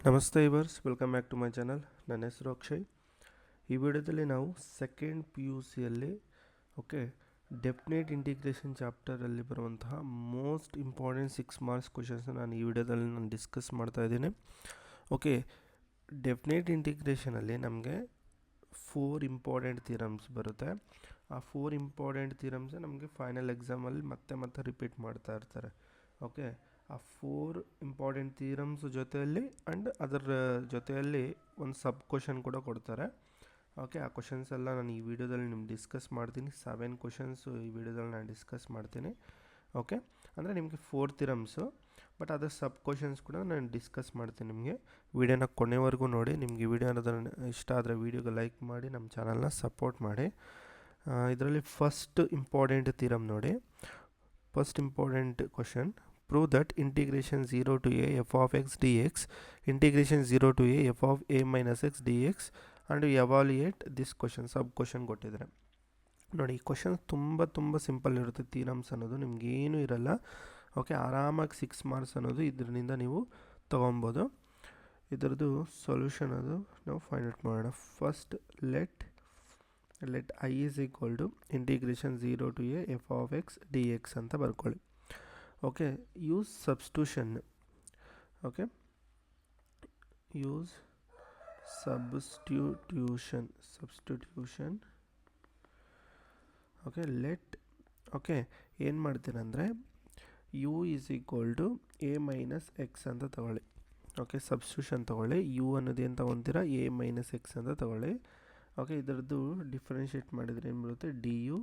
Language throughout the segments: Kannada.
ನಮಸ್ತೆ ಇವರ್ಸ್, welcome back to my channel. ನನ್ನ ಹೆಸರು ಅಕ್ಷಯ್. ಈ ವಿಡಿಯೋದಲ್ಲಿ ನಾವು ಸೆಕೆಂಡ್ ಪಿ ಯು ಸಿಯಲ್ಲಿ ಡೆಫಿನೆಟ್ ಇಂಟಿಗ್ರೇಷನ್ ಚಾಪ್ಟರಲ್ಲಿ ಬರುವಂತಹ ಮೋಸ್ಟ್ ಇಂಪಾರ್ಟೆಂಟ್ 6 ಮಾರ್ಕ್ಸ್ ಕ್ವಶನ್ಸ್ನ ನಾನು ಈ ವಿಡಿಯೋದಲ್ಲಿ ಡಿಸ್ಕಸ್ ಮಾಡ್ತಾ ಇದ್ದೀನಿ. ಡೆಫಿನೆಟ್ ಇಂಟಿಗ್ರೇಷನಲ್ಲಿ ನಮಗೆ 4 ಇಂಪಾರ್ಟೆಂಟ್ ಥಿಯರಮ್ಸ್ ಬರುತ್ತೆ. ಆ 4 ಇಂಪಾರ್ಟೆಂಟ್ ಥಿಯರಮ್ಸ್ ನಮಗೆ ಫೈನಲ್ ಎಕ್ಸಾಮಲ್ಲಿ ಮತ್ತೆ ರಿಪೀಟ್ ಮಾಡ್ತಾ ಇರ್ತಾರೆ. ಆ 4 ಇಂಪಾರ್ಟೆಂಟ್ ಥಿಯರಮ್ಸ್ ಜೊತೆಯಲ್ಲಿ ಆ್ಯಂಡ್ ಅದರ ಜೊತೆಯಲ್ಲಿ ಒಂದು ಸಬ್ ಕ್ವಶನ್ ಕೂಡ ಕೊಡ್ತಾರೆ. ಆ ಕ್ವಶನ್ಸ್ ಎಲ್ಲ ನಾನು ಈ ವಿಡಿಯೋದಲ್ಲಿ ನಿಮ್ಗೆ ಡಿಸ್ಕಸ್ ಮಾಡ್ತೀನಿ. 7 ಕ್ವಶನ್ಸು ಈ ವಿಡಿಯೋದಲ್ಲಿ ನಾನು ಡಿಸ್ಕಸ್ ಮಾಡ್ತೀನಿ. ಅಂದರೆ ನಿಮಗೆ 4 ಥಿಯರಮ್ಸು, ಬಟ್ ಅದರ ಸಬ್ ಕ್ವಶನ್ಸ್ ಕೂಡ ನಾನು ಡಿಸ್ಕಸ್ ಮಾಡ್ತೀನಿ. ನಿಮಗೆ ವಿಡಿಯೋನ ಕೊನೆವರೆಗೂ ನೋಡಿ. ನಿಮಗೆ ವಿಡಿಯೋ ಅನ್ನೋದನ್ನು ಇಷ್ಟ ಆದರೆ ವಿಡಿಯೋಗೆ ಲೈಕ್ ಮಾಡಿ, ನಮ್ಮ ಚಾನಲ್ನ ಸಪೋರ್ಟ್ ಮಾಡಿ. ಇದರಲ್ಲಿ ಫಸ್ಟ್ ಇಂಪಾರ್ಟೆಂಟ್ ಥಿಯರಮ್ ನೋಡಿ. First important question: prove that integration 0 to a f of x dx, integration 0 to a f of a minus x dx and evaluate this question. Sub question ಕೊಟ್ಟಿದ್ದಾರೆ ನೋಡಿ. ಈ ಕ್ವಶನ್ ತುಂಬ ಸಿಂಪಲ್ ಇರುತ್ತೆ. ಥಿಯರಮ್ಸ್ ಅನ್ನೋದು ನಿಮಗೇನು ಇರಲ್ಲ. ಆರಾಮಾಗಿ 6 ಮಾರ್ಕ್ಸ್ ಅನ್ನೋದು ಇದರಿಂದ ನೀವು ತೊಗೊಬೋದು. ಇದರದ್ದು ಸೊಲ್ಯೂಷನ್ ಅದು ನಾವು ಫೈಂಡ್ ಔಟ್ ಮಾಡೋಣ. First let I is equal to integration 0 to a f of x dx ಅಂತ ಬರ್ಕೊಳ್ಳಿ. use substitution. Use substitution. let ಏನು ಮಾಡ್ತೀರಂದರೆ u is equal to a minus x ಅಂತ ತಗೊಳ್ಳಿ. ಸಬ್ಸ್ಟಿಟ್ಯೂಷನ್ ತಗೊಳ್ಳಿ. u ಅನ್ನೋದು ಏನು ತಗೊತೀರಾ? a minus x ಅಂತ ತಗೊಳ್ಳಿ. ಇದರದ್ದು ಡಿಫ್ರೆನ್ಷಿಯೇಟ್ ಮಾಡಿದರೆ ಏನು ಬರುತ್ತೆ? du.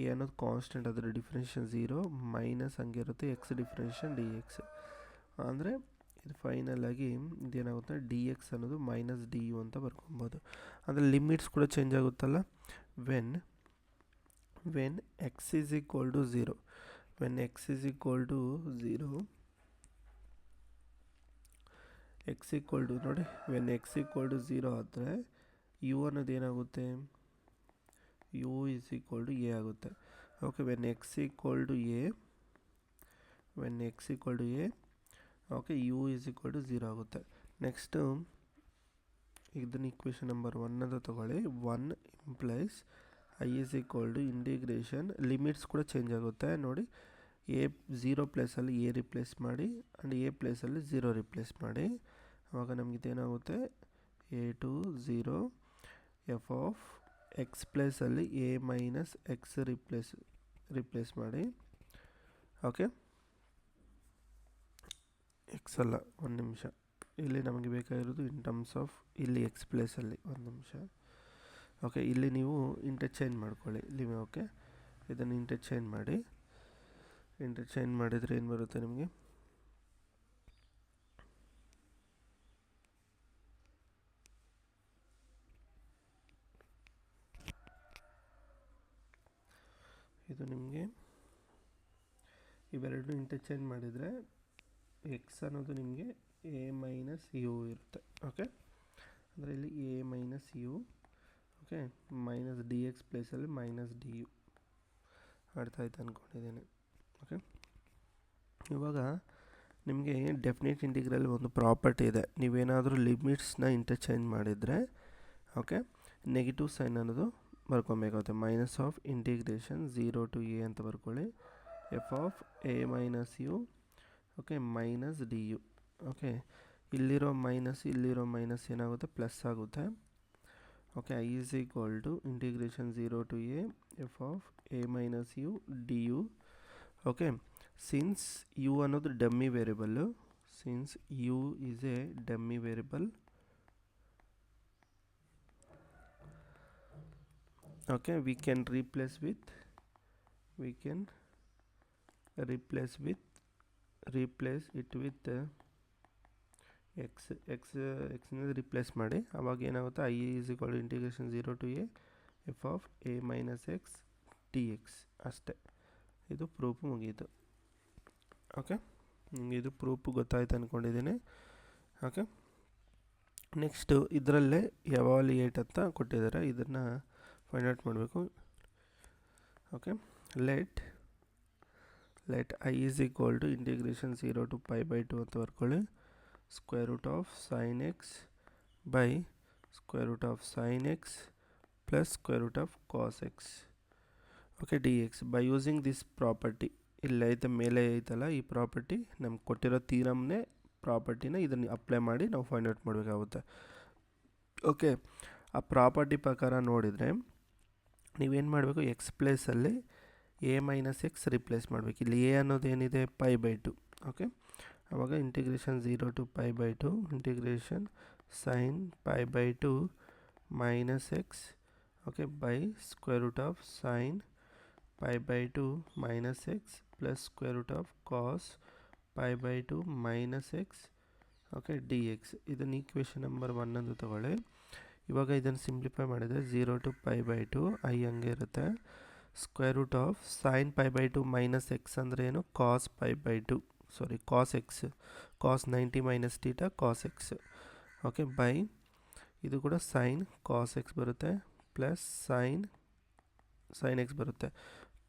ಎ ಅನ್ನೋದು ಕಾನ್ಸ್ಟೆಂಟ್, ಅದರ ಡಿಫ್ರೆನ್ಷಿಯೇಷನ್ 0 ಮೈನಸ್ ಹಂಗೆ ಇರುತ್ತೆ ಎಕ್ಸ್ ಡಿಫ್ರೆನ್ಷಿಯೇಷನ್ ಡಿ ಎಕ್ಸ್. ಅಂದರೆ ಇದು ಫೈನಲ್ ಆಗಿ ಇದೇನಾಗುತ್ತೆ? ಡಿ ಎಕ್ಸ್ ಅನ್ನೋದು ಮೈನಸ್ ಡಿ ಯು ಅಂತ ಬರ್ಕೊಬೋದು. ಅಂದರೆ ಲಿಮಿಟ್ಸ್ ಕೂಡ ಚೇಂಜ್ ಆಗುತ್ತಲ್ಲ. When X is equal to 0, X equal to ನೋಡಿ, ವೆನ್ ಎಕ್ಸ್ ಈಕ್ವಲ್ ಟು 0 ಆದರೆ ಯು ಅನ್ನೋದು ಏನಾಗುತ್ತೆ? u is equal to a ಆಗುತ್ತೆ. When X equal to a, u is equal to 0 ಆಗುತ್ತೆ. ನೆಕ್ಸ್ಟು ಇದನ್ನ ಇಕ್ವೇಷನ್ ನಂಬರ್ 1 ಅಂತ ತಗೊಳ್ಳಿ. 1 implies i is equal to integration, limits ಕೂಡ ಚೇಂಜ್ ಆಗುತ್ತೆ ನೋಡಿ. a 0 ಪ್ಲೇಸಲ್ಲಿ a ರಿಪ್ಲೇಸ್ ಮಾಡಿ ಆ್ಯಂಡ್ a ಪ್ಲೇಸಲ್ಲಿ 0 ರಿಪ್ಲೇಸ್ ಮಾಡಿ. ಆವಾಗ ನಮಗಿದೇನಾಗುತ್ತೆ? a to 0 f of X ಪ್ಲೇಸಲ್ಲಿ ಎ ಮೈನಸ್ ಎಕ್ಸ್ ರಿಪ್ಲೇಸ್ ಮಾಡಿ. ಎಕ್ಸ್ ಅಲ್ಲ, ಒಂದು ನಿಮಿಷ. ಇಲ್ಲಿ ನಮಗೆ ಬೇಕಾಗಿರೋದು ಇನ್ ಟರ್ಮ್ಸ್ ಆಫ್ ಇಲ್ಲಿ ಎಕ್ಸ್ ಪ್ಲೇಸಲ್ಲಿ. ಒಂದು ನಿಮಿಷ. ಇಲ್ಲಿ ನೀವು ಇಂಟರ್ಚೇಂಜ್ ಮಾಡ್ಕೊಳ್ಳಿ. ಇಲ್ಲಿ ಇದನ್ನು ಇಂಟರ್ಚೇಂಜ್ ಮಾಡಿದರೆ ಏನು ಬರುತ್ತೆ ನಿಮಗೆ? ಇದು ನಿಮಗೆ ಇವೆರಡು ಇಂಟರ್ಚೇಂಜ್ ಮಾಡಿದರೆ ಎಕ್ಸ್ ಅನ್ನೋದು ನಿಮಗೆ ಎ ಮೈನಸ್ ಯು ಇರುತ್ತೆ. ಅಂದರೆ ಇಲ್ಲಿ A minus U minus D X ಪ್ಲೇಸಲ್ಲಿ ಮೈನಸ್ ಡಿ ಯು. ಅರ್ಥ ಆಯ್ತು ಅಂದ್ಕೊಂಡಿದ್ದೇನೆ. ಇವಾಗ ನಿಮಗೆ ಡೆಫಿನೆಟ್ ಇಂಟಿಗ್ರಲ್ ಒಂದು ಪ್ರಾಪರ್ಟಿ ಇದೆ. ನೀವೇನಾದರೂ ಲಿಮಿಟ್ಸ್ನ ಇಂಟರ್ಚೇಂಜ್ ಮಾಡಿದರೆ ನೆಗೆಟಿವ್ ಸೈನ್ ಅನ್ನೋದು ಬರ್ಕೊಬೇಕಾಗುತ್ತೆ. Minus of integration 0 to a ಅಂತ ಬರ್ಕೊಳ್ಳಿ. F of A minus U minus D U. ಇಲ್ಲಿರೋ ಮೈನಸ್ ಏನಾಗುತ್ತೆ? ಪ್ಲಸ್ ಆಗುತ್ತೆ. I is equal to integration 0 to a F of A minus U D U. Since U ಅನ್ನೋದು dummy variable, since U is a dummy variable, we can replace it with x replace ಮಾಡಿ. ಅವಾಗ ಏನಾಗುತ್ತೆ? I is equal to integration 0 to a F of A minus X D X. ಅಷ್ಟೇ, ಇದು ಪ್ರೂಫ್ ಮುಗೀತು. ನಿಮಗೆ ಇದು ಪ್ರೂಫ್ ಗೊತ್ತಾಯ್ತು ಅಂದ್ಕೊಂಡಿದ್ದೀನಿ. ನೆಕ್ಸ್ಟು ಇದರಲ್ಲೇ ಎವಾಲ್ಯೂಯೇಟ್ ಅಂತ ಕೊಟ್ಟಿದ್ದಾರೆ. ಇದನ್ನು ಫೈಂಡ್ ಔಟ್ ಮಾಡಬೇಕು. Let I is equal to integration 0 to π/2 ಅಂತ ಬರ್ಕೊಳ್ಳಿ. square root of sin x by square root of sin x plus square root of cos x. Okay D X by using this property. ಇಲ್ಲಿ ಐತೆ ಮೇಲೆ ಐತಲ್ಲ ಈ ಪ್ರಾಪರ್ಟಿ, ನಮ್ಗೆ ಕೊಟ್ಟಿರೋ ಥೀರಮ್ನೇ ಪ್ರಾಪರ್ಟಿನ ಇದನ್ನು ಅಪ್ಲೈ ಮಾಡಿ ನಾವು ಫೈಂಡ್ ಔಟ್ ಮಾಡಬೇಕಾಗುತ್ತೆ. ಓಕೆ, ಆ ಪ್ರಾಪರ್ಟಿ ಪ್ರಕಾರ ನೋಡಿದರೆ ನೀವೇನು ಮಾಡಬೇಕು, ಎಕ್ಸ್ ಪ್ಲೇಸಲ್ಲಿ ಎ ಮೈನಸ್ ಎಕ್ಸ್ ರಿಪ್ಲೇಸ್ ಮಾಡಬೇಕು. ಇಲ್ಲಿ ಎ ಅನ್ನೋದೇನಿದೆ π/2. ಓಕೆ, ಆವಾಗ integration 0 to π/2 integration sine π/2 minus X okay by square root of sine π/2 minus x plus square root of cos π/2 minus x okay D X. ಇದನ್ನು ಈಕ್ವೇಷನ್ ನಂಬರ್ 1 ಅಂತ ತಗೊಳ್ಳಿ. ಇವಾಗ ಇದನ್ನು ಸಿಂಪ್ಲಿಫೈ ಮಾಡಿದರೆ 0 to π/2 ಐ ಹಂಗೆ ಇರುತ್ತೆ. Square root of sine π/2 minus X ಅಂದರೆ ಏನು, cos π/2 sorry cos X, cos 90 minus theta cos X. Okay by ಇದು ಕೂಡ ಸೈನ್ ಕಾಸ್ ಎಕ್ಸ್ ಬರುತ್ತೆ ಪ್ಲಸ್ ಸೈನ್ ಎಕ್ಸ್ ಬರುತ್ತೆ.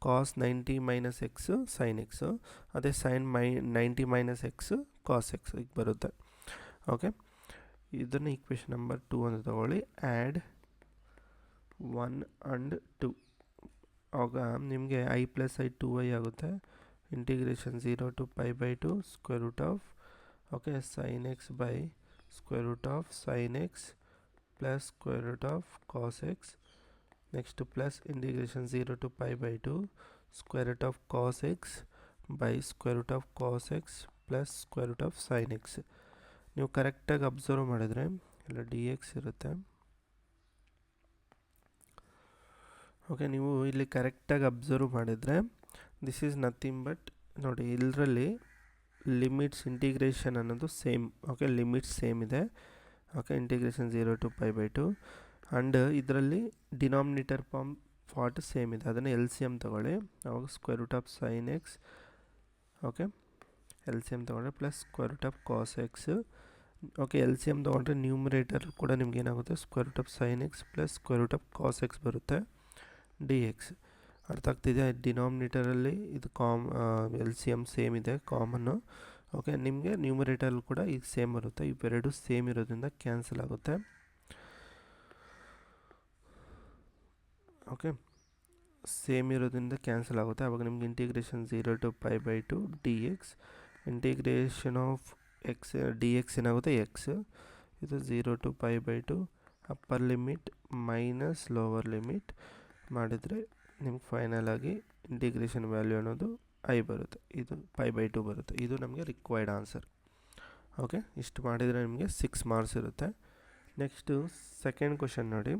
Cos 90 minus X sine X, ಅದೇ sine 90 minus X cos X ಈಗ ಬರುತ್ತೆ. ಓಕೆ, ಇದನ್ನು ಈಕ್ವೇಷನ್ ನಂಬರ್ 2 ಅಂತ ತಗೊಳ್ಳಿ. ಆ್ಯಡ್ 1 and 2 ಆಗ ನಿಮಗೆ ಐ ಪ್ಲಸ್ ಐ 2y ಆಗುತ್ತೆ. Integration 0 to π/2 square root of okay sine X by square root of sine X plus square root of cos X. Next plus integration 0 to π/2 square root of cos X by square root of cos X plus square root of sine X. ನೀವು ಕರೆಕ್ಟಾಗಿ ಅಬ್ಸರ್ವ್ ಮಾಡಿದರೆ ಇಲ್ಲ ಡಿ ಎಕ್ಸ್ ಇರುತ್ತೆ. ಓಕೆ, ನೀವು ಇಲ್ಲಿ ಕರೆಕ್ಟಾಗಿ ಅಬ್ಸರ್ವ್ ಮಾಡಿದರೆ ದಿಸ್ ಈಸ್ ನಥಿಂಗ್ ಬಟ್ ನೋಡಿ ಇದರಲ್ಲಿ ಲಿಮಿಟ್ಸ್ ಇಂಟಿಗ್ರೇಷನ್ ಅನ್ನೋದು ಸೇಮ್. ಓಕೆ, ಲಿಮಿಟ್ಸ್ ಸೇಮ್ ಇದೆ. ಓಕೆ, ಇಂಟಿಗ್ರೇಷನ್ 0 to π/2 ಆ್ಯಂಡ್ ಇದರಲ್ಲಿ ಡಿನಾಮಿನೇಟರ್ ಪಾರ್ಟ್ ಸೇಮ್ ಇದೆ. ಅದನ್ನು ಎಲ್ ಸಿ ಎಮ್ ತೊಗೊಳ್ಳಿ. ಅವಾಗ square root of sine X okay L C M ತೊಗೊಂಡ್ರೆ plus square root of cos X. Okay, L C M ತೊಗೊಂಡ್ರೆ ನ್ಯೂಮರೇಟರ್ ಕೂಡ ನಿಮ್ಗೆ ಏನಾಗುತ್ತೆ, square root of sine X plus square root of cos X ಬರುತ್ತೆ ಡಿ ಎಕ್ಸ್. ಅರ್ಥ ಆಗ್ತಿದೆ? ಡಿನಾಮಿನೇಟರಲ್ಲಿ ಇದು ಎಲ್ ಸಿ ಎಮ್ ಸೇಮ್ ಇದೆ ಕಾಮನ್ನು. ಓಕೆ, ನಿಮಗೆ ನ್ಯೂಮರೇಟರ್ ಕೂಡ ಈಗ ಸೇಮ್ ಬರುತ್ತೆ. ಇವೆರಡು ಸೇಮ್ ಇರೋದ್ರಿಂದ ಕ್ಯಾನ್ಸಲ್ ಆಗುತ್ತೆ. ಓಕೆ, ಸೇಮ್ ಇರೋದ್ರಿಂದ ಕ್ಯಾನ್ಸಲ್ ಆಗುತ್ತೆ. ಆವಾಗ ನಿಮ್ಗೆ integration 0 to π/2 D X. Integration of X D X ಏನಾಗುತ್ತೆ ಎಕ್ಸ್. ಇದು 0 to π/2 upper limit minus lower limit ಮಾಡಿದರೆ ನಿಮ್ಗೆ ಫೈನಲ್ ಆಗಿ ಇಂಟಿಗ್ರೇಷನ್ ವ್ಯಾಲ್ಯೂ ಅನ್ನೋದು ಐ ಬರುತ್ತೆ. ಇದು π/2 ಬರುತ್ತೆ. ಇದು ನಮಗೆ ರಿಕ್ವೈರ್ಡ್ ಆನ್ಸರ್. ಓಕೆ, ಇಷ್ಟು ಮಾಡಿದರೆ ನಿಮಗೆ 6 ಮಾರ್ಕ್ಸ್ ಇರುತ್ತೆ. ನೆಕ್ಸ್ಟು ಸೆಕೆಂಡ್ ಕ್ವಶನ್ ನೋಡಿ.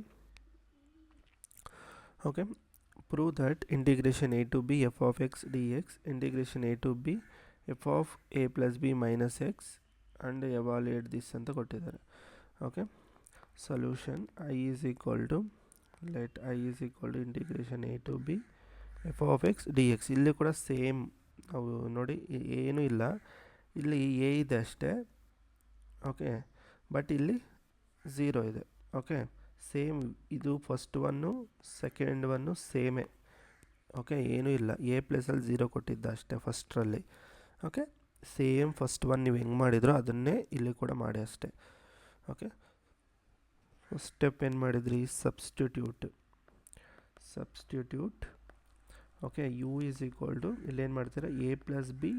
Okay, prove that integration a to b f of x dx integration a to b f of a plus b minus x and evaluate this ಅಂತ ಕೊಟ್ಟಿದ್ದಾರೆ. Okay, solution i is equal to let i is equal to integration a to b f of x dx. ಇಲ್ಲಿ ಕೂಡ ಸೇಮ್ ನಾವು ನೋಡಿ ಏನೂ ಇಲ್ಲ, ಇಲ್ಲಿ a ಇದೆ ಅಷ್ಟೇ. ಓಕೆ, ಬಟ್ ಇಲ್ಲಿ 0 ಇದೆ. ಓಕೆ, ಸೇಮ್ ಇದು ಫಸ್ಟ್ ಒನ್ನು ಸೆಕೆಂಡ್ ಒನ್ನು ಸೇಮೇ. ಓಕೆ, ಏನೂ ಇಲ್ಲ, ಎ ಪ್ಲೇಸಲ್ಲಿ 0 ಕೊಟ್ಟಿದ್ದ ಅಷ್ಟೇ ಫಸ್ಟ್ರಲ್ಲಿ. ಓಕೆ, ಸೇಮ್ ಫಸ್ಟ್ ಒನ್ ನೀವು ಹೆಂಗೆ ಮಾಡಿದ್ರೋ ಅದನ್ನೇ ಇಲ್ಲಿ ಕೂಡ ಮಾಡಿ ಅಷ್ಟೇ. ಓಕೆ, ಫಸ್ಟ್ ಸ್ಟೆಪ್ ಏನು ಮಾಡಿದ್ರಿ, substitute. Okay, U is equal to ಇಲ್ಲೇನು ಮಾಡ್ತೀರಾ, A plus B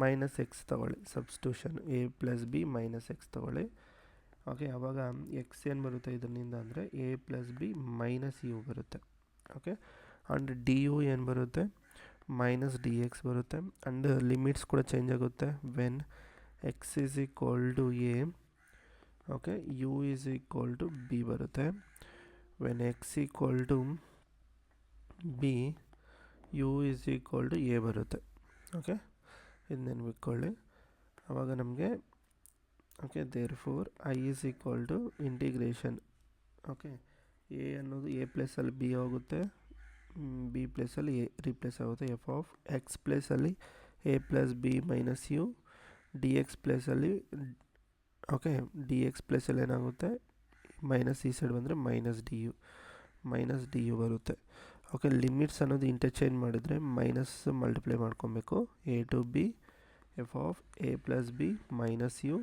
minus X ತೊಗೊಳ್ಳಿ. Substitution A plus B minus X ತೊಗೊಳ್ಳಿ. ಓಕೆ, ಆವಾಗ ಎಕ್ಸ್ ಏನು ಬರುತ್ತೆ ಇದರಿಂದ ಅಂದರೆ A plus B minus U ಬರುತ್ತೆ. ಓಕೆ, ಆ್ಯಂಡ್ ಡಿ ಯು ಏನು ಬರುತ್ತೆ, ಮೈನಸ್ ಡಿ ಎಕ್ಸ್ ಬರುತ್ತೆ. ಆ್ಯಂಡ್ ಲಿಮಿಟ್ಸ್ ಕೂಡ ಚೇಂಜ್ ಆಗುತ್ತೆ. When X is equal to A okay U is equal to B ಬರುತ್ತೆ. When X equal to B U is equal to A ಬರುತ್ತೆ. ಓಕೆ, ಇದು ನೆನ್ಪಿಟ್ಕೊಳ್ಳಿ. ಆವಾಗ ನಮಗೆ okay therefore I is equal to integration. Okay, A ಅನ್ನೋದು ಎ ಪ್ಲೇಸಲ್ಲಿ ಬಿ ಹೋಗುತ್ತೆ, ಬಿ ಪ್ಲೇಸಲ್ಲಿ ಎ ರೀಪ್ಲೇಸ್ ಆಗುತ್ತೆ. ಎಫ್ ಆಫ್ ಎಕ್ಸ್ ಪ್ಲೇಸಲ್ಲಿ A plus B minus U, D X ಪ್ಲೇಸಲ್ಲಿ ಓಕೆ ಡಿ ಎಕ್ಸ್ ಪ್ಲೇಸಲ್ಲಿ ಏನಾಗುತ್ತೆ ಮೈನಸ್ ಈ ಸೈಡ್ ಬಂದರೆ ಮೈನಸ್ ಡಿ ಯು ಬರುತ್ತೆ. ಓಕೆ, ಲಿಮಿಟ್ಸ್ ಅನ್ನೋದು ಇಂಟರ್ಚೇಂಜ್ ಮಾಡಿದರೆ ಮೈನಸ್ ಮಲ್ಟಿಪ್ಲೈ ಮಾಡ್ಕೊಬೇಕು. A to B F of A plus B minus U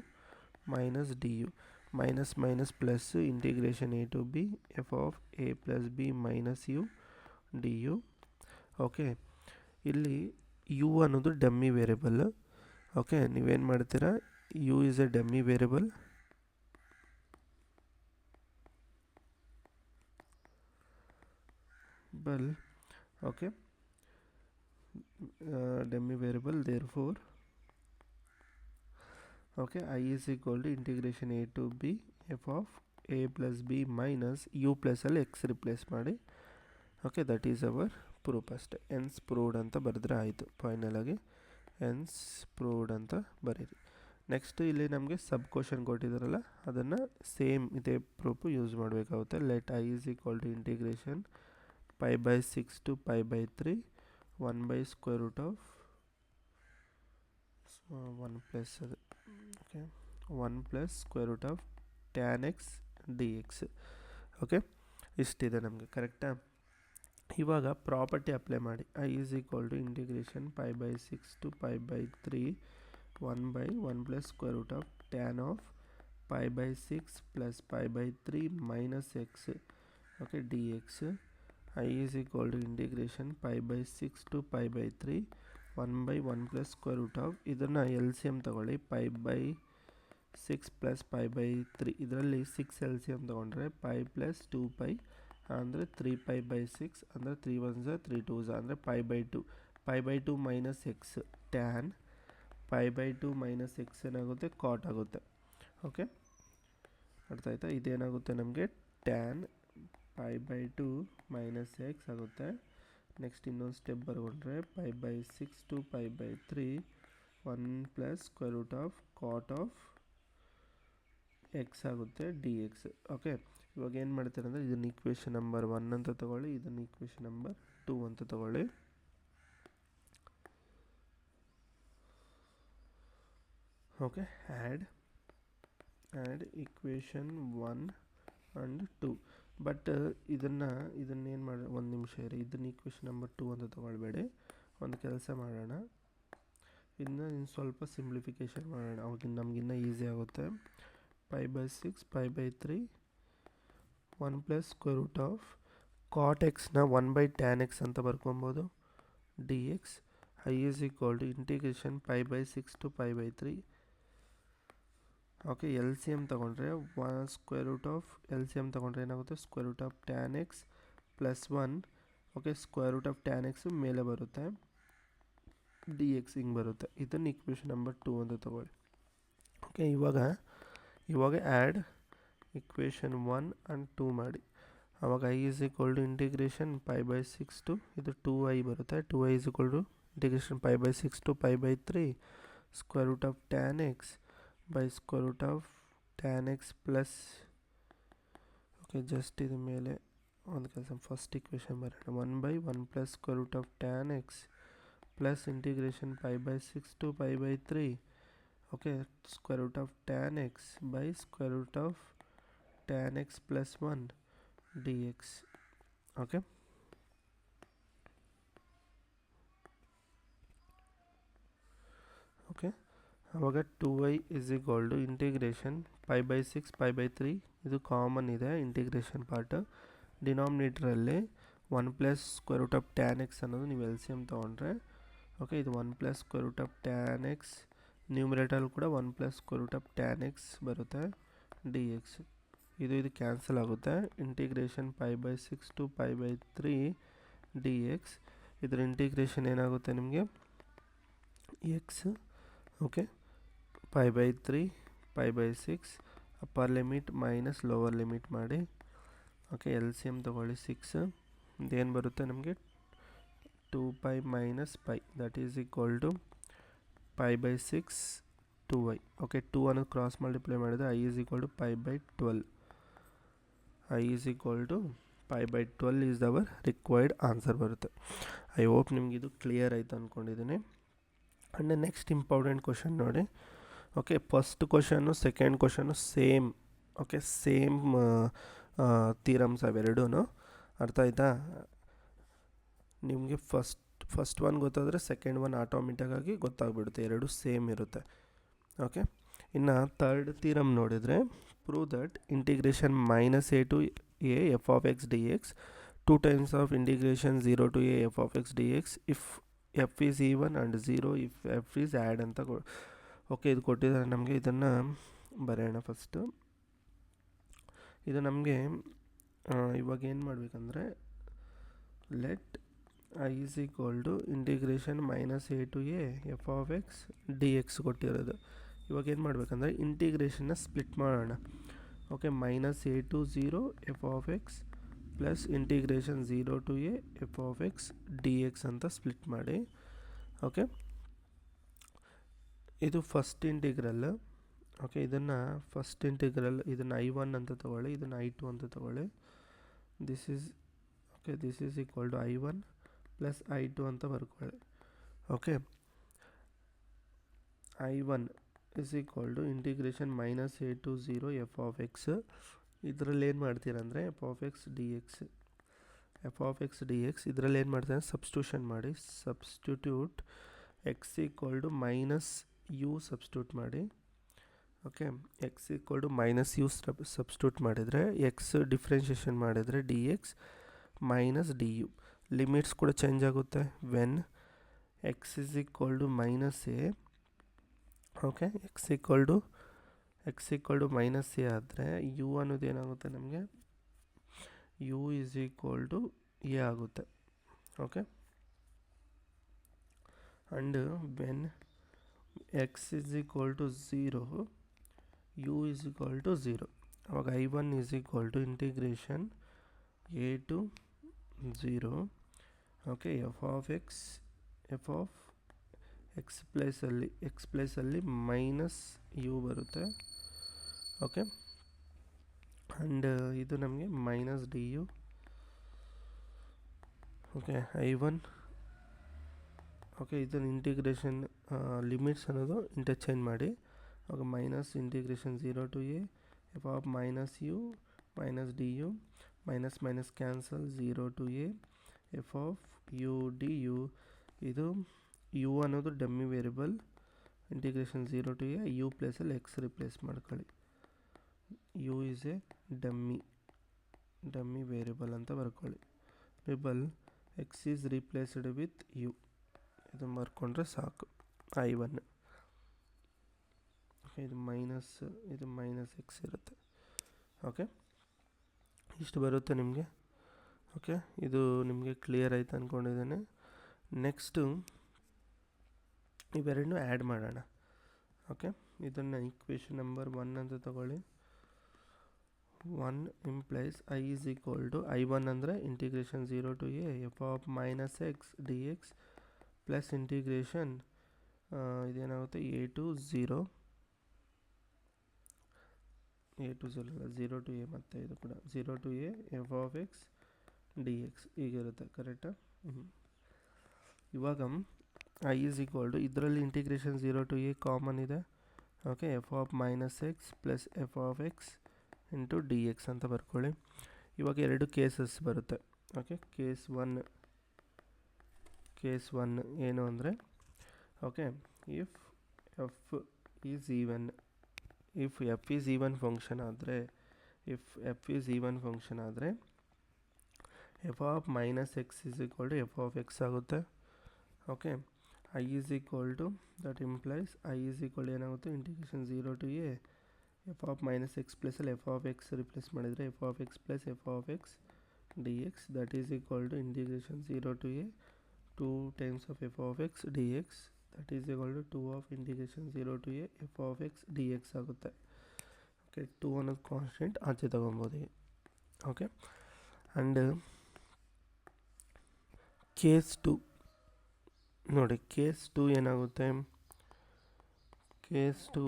minus du. Minus plus integration a to b f of a plus b minus u du. Okay, ಇಲ್ಲಿ ಯು ಅನ್ನೋದು ಡಮ್ಮಿ ವೇರಿಯಬಲ್. ಓಕೆ, ನೀವೇನು ಮಾಡ್ತೀರಾ, U is a dummy variable. Okay, dummy variable, therefore okay, I is equal to integration a to b f of a plus b minus u plus ಅಲ್ಲಿ x ರಿಪ್ಲೇಸ್ ಮಾಡಿ. Okay, that is our proof ಅಷ್ಟೆ. ಎನ್ಸ್ ಪ್ರೂವ್ಡ್ ಅಂತ ಬರೆದ್ರೆ ಆಯಿತು. ಫೈನಲಾಗಿ ಎನ್ಸ್ ಪ್ರೂವ್ಡ್ ಅಂತ ಬರೀರಿ. ನೆಕ್ಸ್ಟ್ ಇಲ್ಲಿ ನಮಗೆ ಸಬ್ ಕ್ವಶನ್ ಕೊಟ್ಟಿದ್ದಾರಲ್ಲ, ಅದನ್ನು ಸೇಮ್ ಇದೇ ಪ್ರೂಫು ಯೂಸ್ ಮಾಡಬೇಕಾಗುತ್ತೆ. Let I is equal to integration π/6 to π/3 1/√1 plus ಅದು okay 1 plus √, tan x dx. Okay, ಇಷ್ಟಿದೆ ನಮಗೆ, ಕರೆಕ್ಟಾ? ಇವಾಗ ಪ್ರಾಪರ್ಟಿ ಅಪ್ಲೈ ಮಾಡಿ. I is equal to integration π/6 to π/3 1/1 plus √, tan of π/6 plus π/3 minus X okay dx. I is equal to integration π/6 to π/3 1/1 plus √, ಇದನ್ನು ಎಲ್ ಸಿ ಎಮ್ ತೊಗೊಳ್ಳಿ. π/6 ಪ್ಲಸ್ π/3, ಇದರಲ್ಲಿ 6 ಎಲ್ ಸಿ ಎಮ್ ತೊಗೊಂಡ್ರೆ π ಪ್ಲಸ್ 2π ಅಂದರೆ 3π/6 ಅಂದರೆ 3 1s 3 2s ಅಂದರೆ π/2. π/2 minus X tan π/2 minus X ಏನಾಗುತ್ತೆ, ಕಾಟ್ ಆಗುತ್ತೆ. ಓಕೆ, ಅರ್ಥ ಆಯ್ತಾ? ಇದೇನಾಗುತ್ತೆ ನಮಗೆ ಟ್ಯಾನ್ π/2 ಮೈನಸ್ ಎಕ್ಸ್ ಆಗುತ್ತೆ. ನೆಕ್ಸ್ಟ್ ಇನ್ನೊಂದು ಸ್ಟೆಪ್ ಬರ್ಕೊಂಡ್ರೆ π/6 to π/3 1 plus √, cot of X ಆಗುತ್ತೆ dx. ಓಕೆ, ಇವಾಗ ಏನು ಮಾಡ್ತಾರೆ ಅಂದರೆ ಇದನ್ನು ಈಕ್ವೇಷನ್ ನಂಬರ್ 1 ಅಂತ ತೊಗೊಳ್ಳಿ, ಇದನ್ನು ಈಕ್ವೇಷನ್ ನಂಬರ್ 2 ಅಂತ ತೊಗೊಳ್ಳಿ. Okay, add equation 1 and 2. But ಇದನ್ನೇನು ಮಾಡಿ, ಒಂದು ನಿಮಿಷ ಇರಿ, ಇದನ್ನು ಈಕ್ವೇಷನ್ ನಂಬರ್ 2 ಅಂತ ತೊಗೊಳ್ಬೇಡಿ. ಒಂದು ಕೆಲಸ ಮಾಡೋಣ, ಇನ್ನು ಸ್ವಲ್ಪ ಸಿಂಪ್ಲಿಫಿಕೇಷನ್ ಮಾಡೋಣ, ಅವಾಗ ನಮಗಿನ್ನ ಈಸಿ ಆಗುತ್ತೆ. π/6 π/3 1 ಪ್ಲಸ್ √, ಕಾಟ್ ಎಕ್ಸ್ನ 1/tan x ಅಂತ ಬರ್ಕೊಬೋದು dx. I is equal to integration π/6 to π/3. Okay, L C M ತೊಗೊಂಡ್ರೆ √, ಎಲ್ ಸಿ ಎಮ್ ತೊಗೊಂಡ್ರೆ ಏನಾಗುತ್ತೆ, √, tan x plus 1 okay √, tan x ಮೇಲೆ ಬರುತ್ತೆ dx ಹಿಂಗೆ ಬರುತ್ತೆ. ಇದನ್ನು ಈಕ್ವೇಷನ್ ನಂಬರ್ 2 ಅಂತ ತೊಗೊಳ್ಳಿ. ಓಕೆ, ಇವಾಗ ಆ್ಯಡ್ ಈಕ್ವೇಷನ್ 1 ಆ್ಯಂಡ್ 2 ಮಾಡಿ. ಆವಾಗ I is equal to integration π/6 to ಇದು 2i ಬರುತ್ತೆ. 2i is equal to integration π/6 to π/3 √, tan x by √, tan x plus okay just ಇದು ಮೇಲೆ ಒಂದು ಕೆಲಸ, ಫಸ್ಟ್ ಈಕ್ವೇಷನ್ ಬರೋಣ. 1/1 plus √, tan x plus integration π/6 to π/3 okay √, tan x by √, tan x plus 1 dx. Okay, okay ಆವಾಗ 2i is equal to integration π/6 π/3 ಇದು ಕಾಮನ್ ಇದೆ ಇಂಟಿಗ್ರೇಷನ್ ಪಾರ್ಟ್. ಡಿನಾಮಿನೇಟ್ರಲ್ಲಿ 1 ಪ್ಲಸ್ √, tan x ಅನ್ನೋದು ನೀವು ಎಲ್ ಸಿ ಎಮ್ ತೊಗೊಂಡ್ರೆ ಓಕೆ ಇದು 1 ಪ್ಲಸ್ √, tan x, ನ್ಯೂಮಿರೇಟರಲ್ಲಿ ಕೂಡ 1 ಪ್ಲಸ್ √, tan x ಬರುತ್ತೆ dx. ಇದು ಕ್ಯಾನ್ಸಲ್ ಆಗುತ್ತೆ. Integration π/6 to π/3 dx. ಇದರ ಇಂಟಿಗ್ರೇಷನ್ ಏನಾಗುತ್ತೆ ನಿಮಗೆ, X okay π/3 π/6 upper limit minus lower limit ಮಾಡಿ. ಓಕೆ, ಎಲ್ ಸಿ ಎಮ್ ತೊಗೊಳ್ಳಿ 6, ಇದೇನು ಬರುತ್ತೆ ನಮಗೆ 2π minus π that is equal to π/6 2i. Okay, 2 ಅನ್ನು ಕ್ರಾಸ್ ಮಲ್ಟಿಪ್ಲೈ ಮಾಡಿದರೆ I is equal to π/12. I is equal to π/12 is our required answer ಬರುತ್ತೆ. ಐ ಹೋಪ್ ನಿಮ್ಗೆ ಇದು ಕ್ಲಿಯರ್ ಆಯಿತು ಅಂದ್ಕೊಂಡಿದ್ದೀನಿ. ಆ್ಯಂಡ್ ನೆಕ್ಸ್ಟ್ ಇಂಪಾರ್ಟೆಂಟ್ ಕ್ವಶನ್ ನೋಡಿ. Okay, first question second question same. Okay, same theorems ಅವೆರಡೂ. ಅರ್ಥ ಆಯ್ತಾ? ನಿಮಗೆ ಫಸ್ಟ್ ಒನ್ ಗೊತ್ತಾದರೆ ಸೆಕೆಂಡ್ ಒನ್ ಆಟೋಮೆಟಿಕ್ಕಾಗಿ ಗೊತ್ತಾಗ್ಬಿಡುತ್ತೆ, ಎರಡು ಸೇಮ್ ಇರುತ್ತೆ. ಓಕೆ, ಇನ್ನು ಥರ್ಡ್ ಥಿಯರಮ್ ನೋಡಿದರೆ prove that integration minus A to A F of X D X 2 times of integration 0 to a f of x dx if f is even and 0 if f is add ಅಂತ ಓಕೆ ಇದು ಕೊಟ್ಟಿದ್ದಾರೆ ನಮಗೆ. ಇದನ್ನು ಬರೆಯೋಣ ಫಸ್ಟು. ಇದು ನಮಗೆ ಇವಾಗ ಏನು ಮಾಡಬೇಕಂದ್ರೆ let I is equal to integration minus A to A F of X D X ಕೊಟ್ಟಿರೋದು. ಇವಾಗ ಏನು ಮಾಡಬೇಕಂದ್ರೆ ಇಂಟಿಗ್ರೇಷನ್ನ ಸ್ಪ್ಲಿಟ್ ಮಾಡೋಣ. Okay, minus A to 0 F of X plus integration 0 to A F of X D X ಅಂತ ಸ್ಪ್ಲಿಟ್ ಮಾಡಿ. ಓಕೆ, ಇದು ಫಸ್ಟ್ ಇಂಟಿಗ್ರಲ್. ಓಕೆ, ಇದನ್ನು ಫಸ್ಟ್ ಇಂಟಿಗ್ರಲ್, ಇದನ್ನು I1 ಅಂತ ತಗೊಳ್ಳಿ, ಇದನ್ನು I2 ಅಂತ ತಗೊಳ್ಳಿ. This is equal to I1 plus I2 ಅಂತ ಬರ್ಕೊಳ್ಳಿ. Okay, I1 is equal to integration minus A to 0 F of X. ಇದರಲ್ಲಿ ಏನು ಮಾಡ್ತೀರಂದರೆ F of X D X ಇದರಲ್ಲಿ ಏನು ಮಾಡ್ತಾರೆ ಸಬ್ಸ್ಟಿಟ್ಯೂಷನ್ ಮಾಡಿ. Substitute X equal to minus U substitute ಮಾಡಿ. Okay, X equal to minus U substitute ಮಾಡಿದರೆ ಎಕ್ಸ್ ಡಿಫ್ರೆನ್ಷಿಯೇಷನ್ ಮಾಡಿದರೆ D X minus D U. Limits ಕೂಡ ಚೇಂಜ್ ಆಗುತ್ತೆ. When X is equal to minus A, okay, X equal to minus A ಆದರೆ ಯು ಅನ್ನೋದು ಏನಾಗುತ್ತೆ ನಮಗೆ U is equal to A ಆಗುತ್ತೆ. Okay, and when X is equal to 0 U is equal to 0 ಅವಾಗ I1 is equal to integration A to 0. Okay, F of X ಪ್ಲೇಸಲ್ಲಿ ಮೈನಸ್ ಯು ಬರುತ್ತೆ. ಓಕೆ, ಆ್ಯಂಡ್ ಇದು ನಮಗೆ minus D U. Okay, I1. Okay, ಇದನ್ನು ಇಂಟಿಗ್ರೇಷನ್ ಲಿಮಿಟ್ಸ್ ಅನ್ನೋದು ಇಂಟರ್ಚೇಂಜ್ ಮಾಡಿ. ಆಗ minus integration 0 to A F of minus U minus D U minus minus cancel 0 to A F of U D U. ಇದು ಯು ಅನ್ನೋದು dummy variable. Integration 0 to A U ಪ್ಲೇಸಲ್ಲಿ ಎಕ್ಸ್ ರಿಪ್ಲೇಸ್ ಮಾಡ್ಕೊಳ್ಳಿ. U is a dummy variable ಅಂತ ಬರ್ಕೊಳ್ಳಿ. Variable X is replaced with U ಇದು ಬರ್ಕೊಂಡ್ರೆ ಸಾಕು. I1 ಇದು ಮೈನಸ್ ಎಕ್ಸ್ ಇರುತ್ತೆ. ಓಕೆ, ಇಷ್ಟು ಬರುತ್ತೆ ನಿಮಗೆ. ಓಕೆ, ಇದು ನಿಮಗೆ ಕ್ಲಿಯರ್ ಆಯ್ತು ಅಂದ್ಕೊಂಡಿದ್ದೇನೆ. ನೆಕ್ಸ್ಟು ಇವೆರಡನ್ನೂ ಆ್ಯಡ್ ಮಾಡೋಣ. ಓಕೆ, ಇದನ್ನು ಈಕ್ವೇಷನ್ ನಂಬರ್ 1 ಅಂತ ತಗೊಳ್ಳಿ. 1 implies I is equal to I1 ಅಂದರೆ integration 0 to A F of minus X D X plus integration ಇದೇನಾಗುತ್ತೆ ಎ ಟು 0 ಟು ಎ ಮತ್ತು ಇದು ಕೂಡ 0 to A F of X D X ಹೀಗಿರುತ್ತೆ. ಕರೆಕ್ಟಾ? ಇವಾಗ ಐ ಈಸ್ ಈಕ್ವಲ್ ಟು ಇದರಲ್ಲಿ ಇಂಟಿಗ್ರೇಷನ್ 0 ಟು ಎ ಕಾಮನ್ ಇದೆ. Okay, F of minus X plus f of X into D X ಅಂತ ಬರ್ಕೊಳ್ಳಿ. ಇವಾಗ ಎರಡು ಕೇಸಸ್ ಬರುತ್ತೆ. ಓಕೆ, ಕೇಸ್ ಒನ್ ಏನು ಅಂದರೆ okay if f is even function ಆದರೆ f of minus x is equal to f of X ಆಗುತ್ತೆ. Okay, I is equal to that implies I is equal ಏನಾಗುತ್ತೆ integration 0 to A F of minus x ಪ್ಲಸಲ್ಲಿ ಎಫ್ ಆಫ್ ಎಕ್ಸ್ ರಿಪ್ಲೇಸ್ ಮಾಡಿದರೆ f of X plus f of X D X that is equal to integration 0 to a 2 times of F of X D X that is equal to 2 of integration 0 to A F of X D X ಆಗುತ್ತೆ. ಓಕೆ, 2 ಅನ್ನೋದು ಕಾನ್ಸ್ಟೆಂಟ್ ಆಚೆ ತೊಗೊಬೋದು. ಓಕೆ, ಆ್ಯಂಡ್ ಕೇಸ್ 2 ನೋಡಿ. ಕೇಸ್ 2 ಏನಾಗುತ್ತೆ? Case 2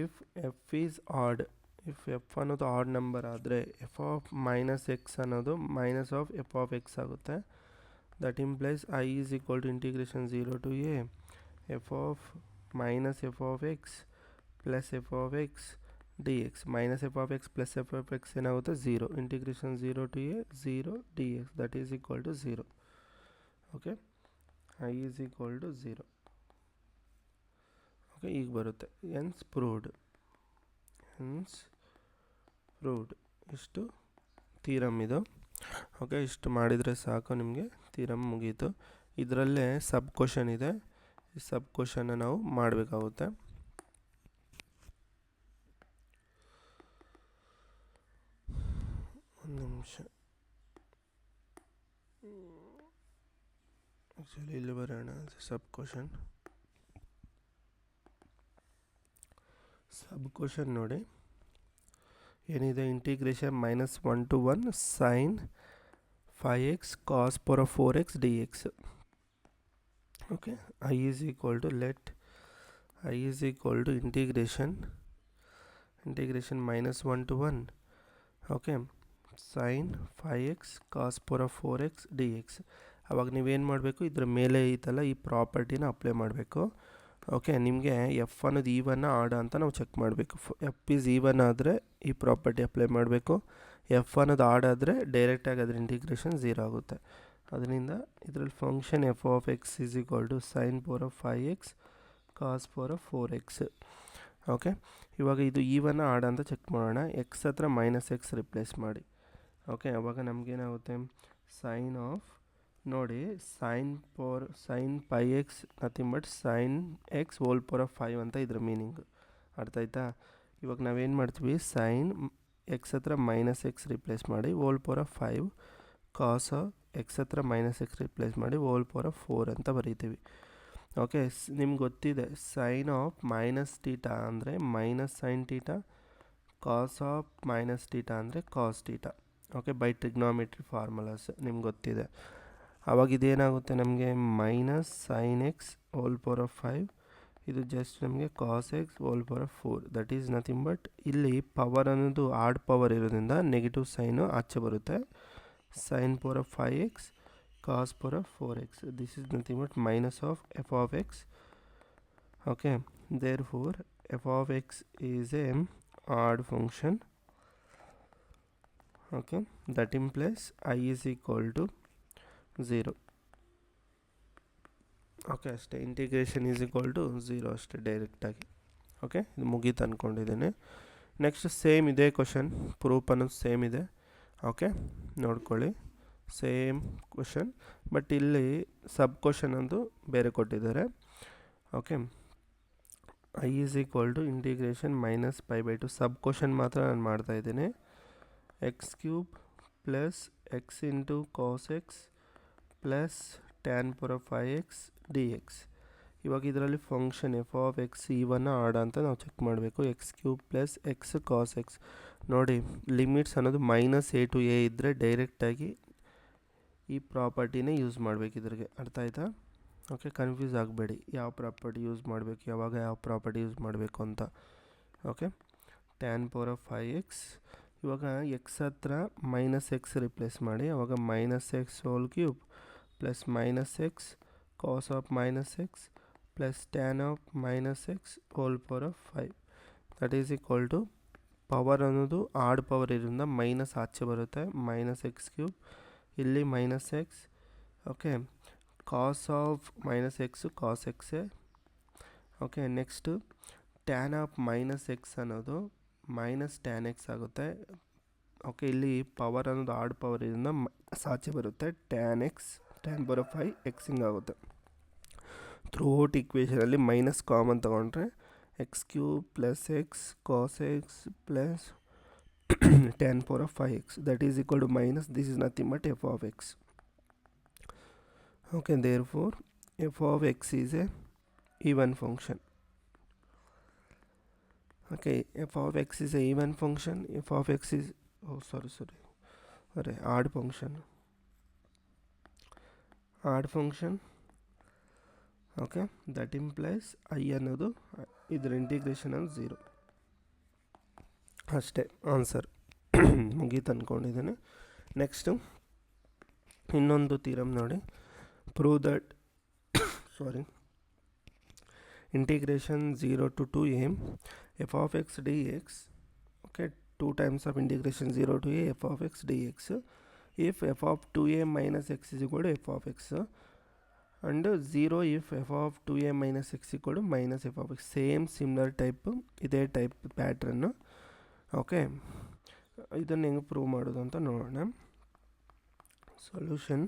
if f is odd, if f ಅನ್ನೋದು ಆಡ್ ನಂಬರ್ ಆದರೆ ಎಫ್ ಆಫ್ ಮೈನಸ್ ಎಕ್ಸ್ ಅನ್ನೋದು minus of F of X ಆಗುತ್ತೆ. That implies I is equal to integration 0 to A F of minus f of X plus f of X D X minus f of X plus f of x ಏನಾಗುತ್ತೆ 0 integration 0 to a 0 d X that is equal to 0. Okay, I is equal to 0. Okay, ಈಗ ಬರುತ್ತೆ ಹೆನ್ಸ್ ಪ್ರೂವ್ಡ್. ಇಷ್ಟು ಥೀರಮ್ ಇದು. ಓಕೆ, ಇಷ್ಟು ಮಾಡಿದರೆ ಸಾಕು, ನಿಮಗೆ ಥೀರಮ್ ಮುಗೀತು. ಇದರಲ್ಲೇ ಸಬ್ ಕ್ವಶನ್ ಇದೆ, ಈ ಸಬ್ ಕ್ವಶನ್ನ ನಾವು ಮಾಡಬೇಕಾಗುತ್ತೆ. ಒಂದು ನಿಮಿಷ, ಆ್ಯಕ್ಚುಲಿ ಇಲ್ಲಿ ಬರೋಣ. ಸಬ್ ಕ್ವಶನ್ ನೋಡಿ ಏನಿದೆ, integration -1 to 1 sin 5x cos power 4x dx. okay, I is equal to integration -1 to 1, okay, sin 5x cos power 4x dx. ಅವಾಗ ನೀವೇನು ಮಾಡಬೇಕು, ಇದ್ರ ಮೇಲೆ ಐತಲ್ಲ ಈ ಪ್ರಾಪರ್ಟಿನ ಅಪ್ಲೈ ಮಾಡಬೇಕು. ಓಕೆ, ನಿಮಗೆ ಎಫ್ ಅನ್ನೋದು ಈವನ್ನ ಆಡ ಅಂತ ನಾವು ಚೆಕ್ ಮಾಡಬೇಕು. ಎಫ್ ಈಸ್ ಈವನ್ ಆದರೆ ಈ ಪ್ರಾಪರ್ಟಿ ಅಪ್ಲೈ ಮಾಡಬೇಕು. ಎಫ್ ಅನ್ನೋದು ಆಡಾದರೆ ಡೈರೆಕ್ಟಾಗಿ ಅದ್ರ ಇಂಟಿಗ್ರೇಷನ್ 0 ಆಗುತ್ತೆ. ಅದರಿಂದ ಇದರಲ್ಲಿ function F of X is equal to sine power 5x cos power 4x. Okay, ಇವಾಗ ಇದು ಈವನ್ನ ಆಡ ಅಂತ ಚೆಕ್ ಮಾಡೋಣ. ಎಕ್ಸ್ ಹತ್ರ -x ರಿಪ್ಲೇಸ್ ಮಾಡಿ. ಓಕೆ, ಅವಾಗ ನಮಗೇನಾಗುತ್ತೆ, ಸೈನ್ ಆಫ್ ನೋಡಿ sine pi x nothing but sine X whole power 5 ಅಂತ ಇದ್ರ ಮೀನಿಂಗ್. ಅರ್ಥ ಆಯ್ತಾ? ಇವಾಗ ನಾವೇನು ಮಾಡ್ತೀವಿ, ಸೈನ್ ಎಕ್ಸ್ ಹತ್ರ -x ರಿಪ್ಲೇಸ್ ಮಾಡಿ ಹೋಲ್ ಪವರ್ 5 ಕಾಸ್ ಎಕ್ಸ್ ಹತ್ರ -x ರಿಪ್ಲೇಸ್ ಮಾಡಿ ಹೋಲ್ ಪವರ್ 4 ಅಂತ ಬರೀತೀವಿ. ಓಕೆ, ನಿಮ್ಗೆ ಗೊತ್ತಿದೆ ಸೈನ್ ಆಫ್ ಮೈನಸ್ ಟೀಟಾ ಅಂದರೆ minus sine theta, cos of minus theta ಅಂದರೆ cos theta. Okay, by trigonometry formulas ನಿಮ್ಗೆ ಗೊತ್ತಿದೆ. ಆವಾಗ ಇದೇನಾಗುತ್ತೆ, ನಮಗೆ minus sine X whole power 5, ಇದು ಜಸ್ಟ್ ನಮಗೆ cos X whole power 4. That is nothing but ಇಲ್ಲಿ ಪವರ್ ಅನ್ನೋದು ಆಡ್ ಪವರ್ ಇರೋದ್ರಿಂದ ನೆಗೆಟಿವ್ ಸೈನು ಆಚೆ ಬರುತ್ತೆ. Sine power 5x cos power 4x. This is nothing but minus of F of X. Okay, therefore F of X is a odd function. Okay, that implies I is equal to 0. Okay, ಅಷ್ಟೇ, ಇಂಟಿಗ್ರೇಷನ್ ಈಸ್ ಈಕ್ವಲ್ ಟು 0 ಅಷ್ಟೇ ಡೈರೆಕ್ಟಾಗಿ. ಓಕೆ, ಇದು ಮುಗೀತು ಅಂದ್ಕೊಂಡಿದ್ದೇನೆ. ನೆಕ್ಸ್ಟ್ ಸೇಮ್ ಇದೇ ಕ್ವಶನ್, ಪ್ರೂಫ್ ಅನ್ನೋದು ಸೇಮ್ ಇದೆ. ಓಕೆ, ನೋಡ್ಕೊಳ್ಳಿ, ಸೇಮ್ ಕ್ವಶನ್, ಬಟ್ ಇಲ್ಲಿ ಸಬ್ ಕ್ವಶನ್ ಅಂದು ಬೇರೆ ಕೊಟ್ಟಿದ್ದಾರೆ. Okay, I is equal to integration -π/2. Sub question ಮಾತ್ರ ನಾನು ಮಾಡ್ತಾಯಿದ್ದೀನಿ. x³ plus x into cos X plus tan power 5x dx. ಇವಾಗ ಇದರಲ್ಲಿ ಫಂಕ್ಷನ್ ಎಫ್ ಆಫ್ ಎಕ್ಸ್ ಇವನ್ನ ಆಡ ಅಂತ ನಾವು ಚೆಕ್ ಮಾಡಬೇಕು. x³ plus X cos X. ನೋಡಿ, ಲಿಮಿಟ್ಸ್ ಅನ್ನೋದು -a to a ಇದ್ದರೆ ಡೈರೆಕ್ಟಾಗಿ ಈ ಪ್ರಾಪರ್ಟಿನೇ ಯೂಸ್ ಮಾಡಬೇಕು ಇದ್ರಿಗೆ. ಅರ್ಥ ಆಯ್ತಾ? ಓಕೆ, ಕನ್ಫ್ಯೂಸ್ ಆಗಬೇಡಿ ಯಾವ ಪ್ರಾಪರ್ಟಿ ಯೂಸ್ ಮಾಡಬೇಕು, ಯಾವಾಗ ಯಾವ ಪ್ರಾಪರ್ಟಿ ಯೂಸ್ ಮಾಡಬೇಕು ಅಂತ. ಓಕೆ, ಟ್ಯಾನ್ ಪವರ್ 5x, ಇವಾಗ ಎಕ್ಸ್ ಹತ್ರ -x ರಿಪ್ಲೇಸ್ ಮಾಡಿ. ಅವಾಗ -x whole cube plus -x cos of -x plus tan of -x whole power 5. That is equal to power ಅನ್ನೋದು ಆಡ್ ಪವರ್ ಇರೋದ್ರಿಂದ ಮೈನಸ್ ಆಚೆ ಬರುತ್ತೆ, -x³, ಇಲ್ಲಿ -x. Okay, cos of -x cos ಎಕ್ಸೇ. Okay, next tan of -x ಅನ್ನೋದು ಮೈನಸ್ ಟ್ಯಾನ್ ಎಕ್ಸ್ ಆಗುತ್ತೆ. ಓಕೆ, ಇಲ್ಲಿ ಪವರ್ ಅನ್ನೋದು ಆಡ್ ಪವರ್ ಇದರಿಂದ ಆಚೆ ಬರುತ್ತೆ, ಟ್ಯಾನ್ ಪವರ್ 5x ಹಿಂಗಾಗುತ್ತೆ. ಥ್ರೂ ಔಟ್ ಇಕ್ವೇಷನಲ್ಲಿ ಮೈನಸ್ ಕಾಮನ್ ತೊಗೊಂಡ್ರೆ x³ plus X cos X plus tan power 5x. That is equal to minus, this is nothing but F of X. Okay, therefore F of X is a even function. Okay, f of x is a even function. F of x is odd function. Okay, that implies I ಅನ್ನೋದು ಇದರ ಇಂಟಿಗ್ರೇಷನ್ ಅನ್ನೋದು 0. ಅಷ್ಟೇ ಆನ್ಸರ್. ಮುಗೀತು ಅಂದ್ಕೊಂಡಿದ್ದೇನೆ. ನೆಕ್ಸ್ಟು ಇನ್ನೊಂದು ಥಿಯರಮ್ ನೋಡಿ. Prove that integration 0 to 2a f of x dx. Okay, 2 times of integration 0 to a f of x dx if f of 2a minus x is equal to f of x. and 0 if f of 2a minus x equal to minus f of x. Same similar type ಇದೇ ಟೈಪ್ ಪ್ಯಾಟ್ರನ್ನು. ಓಕೆ, ಇದನ್ನು ಹೆಂಗೆ ಪ್ರೂವ್ ಮಾಡೋದು ಅಂತ ನೋಡೋಣ. Solution.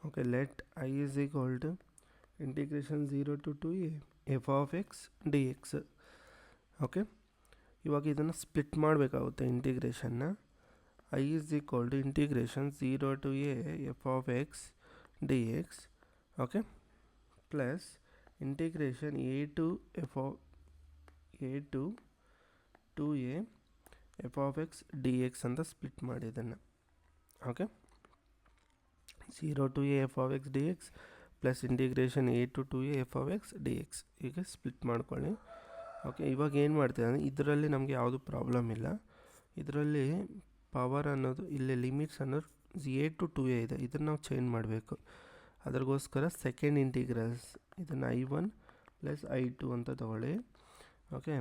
Okay, let I is equal to integration 0 to 2a f of x dx. Okay, ಇವಾಗ ಇದನ್ನು ಸ್ಪ್ಲಿಟ್ ಮಾಡಬೇಕಾಗುತ್ತೆ ಇಂಟಿಗ್ರೇಷನ್ನ. I is equal to integration 0 to a f of x dx. Okay, plus integration a to 2a f of x dx ಅಂತ ಸ್ಪ್ಲಿಟ್ ಮಾಡಿ ಇದನ್ನು. Okay, 0 to a f of x dx plus integration a to 2a f of x dx. ಈಗ ಸ್ಪ್ಲಿಟ್ ಮಾಡ್ಕೊಳ್ಳಿ. ಓಕೆ, ಇವಾಗ ಏನು ಮಾಡ್ತೀವಿ ಅಂದರೆ ಇದರಲ್ಲಿ ನಮಗೆ ಯಾವುದು ಪ್ರಾಬ್ಲಮ್ ಇಲ್ಲ. ಇದರಲ್ಲಿ ಪವರ್ ಅನ್ನೋದು ಇಲ್ಲಿ ಲಿಮಿಟ್ಸ್ ಅನ್ನೋದು a to 2a ಇದೆ, ಇದನ್ನು ನಾವು ಚೇಂಜ್ ಮಾಡಬೇಕು. ಅದಕ್ಕೋಸ್ಕರ ಸೆಕೆಂಡ್ ಇಂಟಿಗ್ರಲ್ಸ್ ಇದನ್ನು I1 ಪ್ಲಸ್ I2 ಅಂತ ತಗೊಳ್ಳಿ. ಓಕೆ,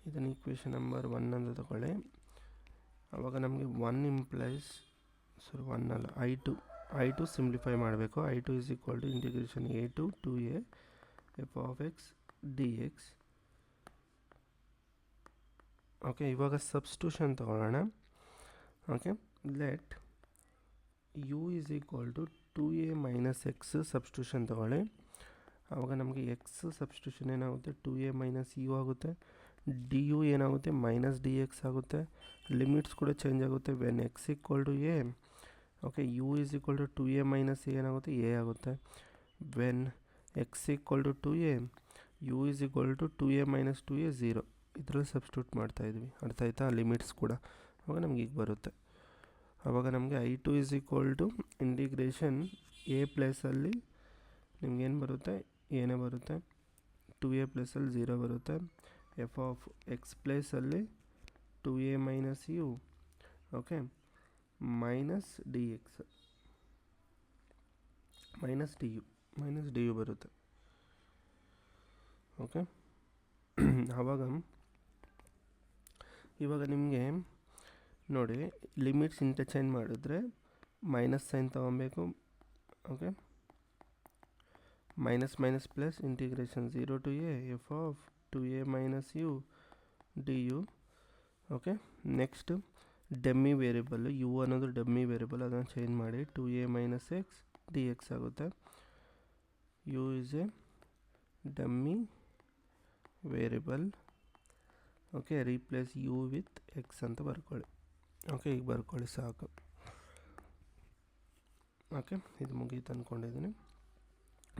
ಇದನ್ನು ಈಕ್ವೇಷನ್ ನಂಬರ್ 1 ಅಂತ ತಗೊಳ್ಳಿ. ಆವಾಗ ನಮಗೆ 1 ಇಂಪ್ಲೈಸ್ 1 ಅಲ್ಲ I2 ಸಿಂಪ್ಲಿಫೈ ಮಾಡಬೇಕು. I2 is equal to integration a to 2a f of x dx. Okay, ಇವಾಗ ಸಬ್ಸ್ಟಿಟ್ಯೂಷನ್ ತಗೊಳ್ಳೋಣ. Okay, let u is equal to 2a minus x substitution ತಗೊಳ್ಳಿ. ಆವಾಗ ನಮಗೆ x ಸಬ್ಸ್ಟಿಟ್ಯೂಷನ್ ಏನಾಗುತ್ತೆ 2a ಮೈನಸ್ u ಆಗುತ್ತೆ. du ಏನಾಗುತ್ತೆ ಮೈನಸ್ dx ಆಗುತ್ತೆ. ಲಿಮಿಟ್ಸ್ ಕೂಡ ಚೇಂಜ್ ಆಗುತ್ತೆ. When x equal to a, okay, u is equal to 2a minus a ಏನಾಗುತ್ತೆ a ಆಗುತ್ತೆ. ವೆನ್ x ಈಕ್ವಲ್ ಟು 2a, u is equal to 2a ಮೈನಸ್ 2a 0. ಇದರಲ್ಲಿ ಸಬ್ಸ್ಟಿಟ್ಯೂಟ್ ಮಾಡ್ತಾಯಿದ್ವಿ, ಅರ್ಥ ಆಯ್ತಾ? ಲಿಮಿಟ್ಸ್ ಕೂಡ ಆವಾಗ ನಮ್ಗೆ ಈಗ ಬರುತ್ತೆ. ಆವಾಗ ನಮಗೆ I2 is equal to integration a ಪ್ಲೇಸಲ್ಲಿ ನಿಮ್ಗೇನು ಬರುತ್ತೆ, ಏನೇ ಬರುತ್ತೆ, 2a ಪ್ಲೇಸಲ್ಲಿ 0 ಬರುತ್ತೆ. ಎಫ್ ಆಫ್ ಎಕ್ಸ್ ಪ್ಲೇಸಲ್ಲಿ 2a minus u, okay, minus dx minus du ಬರುತ್ತೆ. ಓಕೆ, ಇವಾಗ ನಿಮಗೆ ನೋಡಿ ಲಿಮಿಟ್ಸ್ ಇಂಟರ್ಚೇಂಜ್ ಮಾಡಿದ್ರೆ ಮೈನಸ್ ಸೈನ್ ತೊಗೊಬೇಕು. Okay, minus plus integration 0 to a F of 2a minus u du. Okay, next dummy variable u ಅನ್ನೋದು ಡೆಮ್ಮಿ ವೇರಿಯಬಲ್, ಅದನ್ನು ಚೇಂಜ್ ಮಾಡಿ 2a ಮೈನಸ್ x dx ಆಗುತ್ತೆ. u is a dummy variable. Okay, replace u with x ಅಂತ ಬರ್ಕೊಳ್ಳಿ. ಓಕೆ, ಈಗ ಬರ್ಕೊಳ್ಳಿ ಸಾಕು. ಓಕೆ, ಇದು ಮುಗೀತು ಅಂದ್ಕೊಂಡಿದ್ದೀನಿ.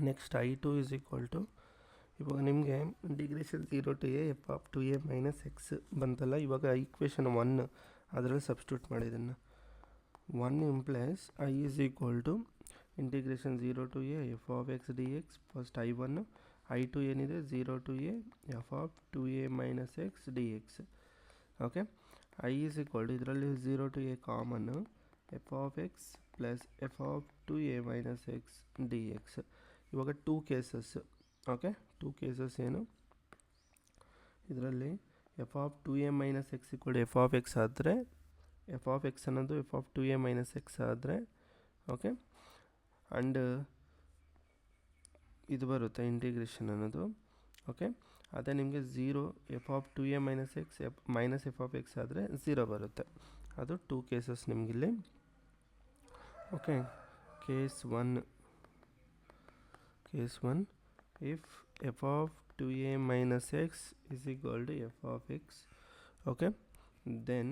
Next I2 is equal to, ಇವಾಗ ನಿಮಗೆ integration 0 to a f of 2a minus x ಬಂತಲ್ಲ. ಇವಾಗ ಈಕ್ವೇಷನ್ 1 ಅದರಲ್ಲಿ ಸಬ್ಸ್ಟಿಟ್ಯೂಟ್ ಮಾಡಿದ್ದನ್ನು 1 implies I is equal to integration 0 to a f of x dx. First I1, I2 ಏನಿದೆ 0 to a f of 2a minus x dx. Okay, I is equal to ಇದರಲ್ಲಿ 0 to a ಕಾಮನ್ನು f of x plus f of 2a minus x dx. ಇವಾಗ 2 ಕೇಸಸ್. ಓಕೆ, 2 ಕೇಸಸ್ ಏನು, ಇದರಲ್ಲಿ f of 2a minus x equal to f of x ಆದರೆ, f of x ಅನ್ನೋದು f of 2a minus x ಆದರೆ, ಓಕೆ, ಆ್ಯಂಡ್ ಇದು ಬರುತ್ತೆ ಇಂಟಿಗ್ರೇಷನ್ ಅನ್ನೋದು. ಓಕೆ, ಅದೇ ನಿಮಗೆ 0 f of 2a minus x minus f of x ಆದರೆ 0 ಬರುತ್ತೆ. ಅದು 2 ಕೇಸಸ್ ನಿಮಗಿಲ್ಲಿ. Okay, case 1 if f of 2a minus x is equal to f of x. Okay, then